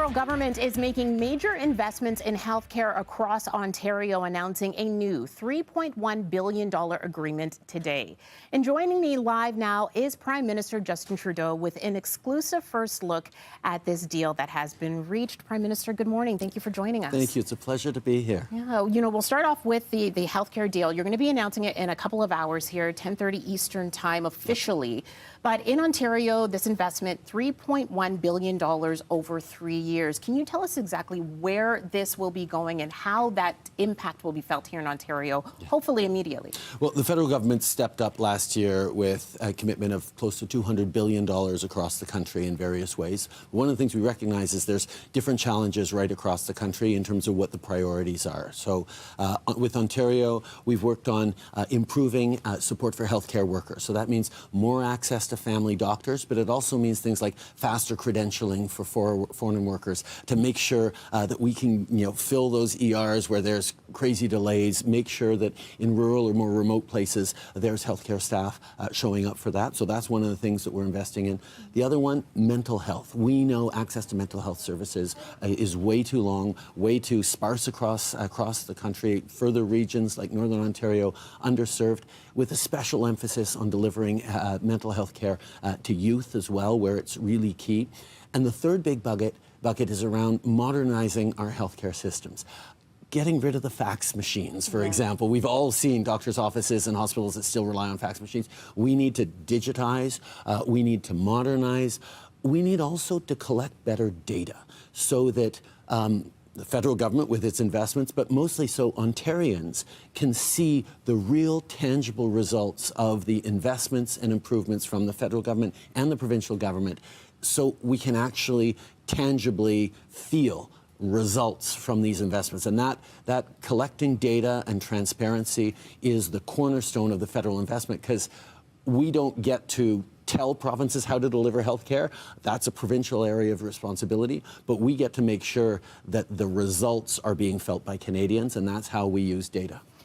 federal government is making major investments in healthcare across Ontario, announcing a new $3.1 billion agreement today. And joining me live now is Prime Minister Justin Trudeau with an exclusive first look at this deal that has been reached. Prime Minister, good morning. Thank you for joining us. Thank you. It's a pleasure to be here. Yeah, we'll start off with the healthcare deal. You're going to be announcing it in a couple of hours here, 10:30 Eastern Time officially. But in Ontario, this investment, $3.1 billion over 3 years. Can you tell us exactly where this will be going and how that impact will be felt here in Ontario, hopefully immediately? Well, the federal government stepped up last year with a commitment of close to $200 billion across the country in various ways. One of the things we recognize is there's different challenges right across the country in terms of what the priorities are. So with Ontario, we've worked on improving support for healthcare workers. So that means more access to family doctors, but it also means things like faster credentialing for foreign workers to make sure that we can fill those ERs where there's crazy delays, make sure that in rural or more remote places there's healthcare staff showing up for that. So that's one of the things that we're investing in. The other one, mental health. We know access to mental health services is way too long, way too sparse across the country, further regions like Northern Ontario underserved, with a special emphasis on delivering mental health care to youth as well, where it's really key. And the third big bucket is around modernizing our healthcare systems. Getting rid of the fax machines, for example. We've all seen doctors' offices and hospitals that still rely on fax machines. We need to digitize, we need to modernize. We need also to collect better data so that the federal government with its investments, but mostly so Ontarians can see the real tangible results of the investments and improvements from the federal government and the provincial government, so we can actually tangibly feel results from these investments. And that collecting data and transparency is the cornerstone of the federal investment, because we don't get to tell provinces how to deliver health care. That's a provincial area of responsibility, but we get to make sure that the results are being felt by Canadians, and that's how we use data.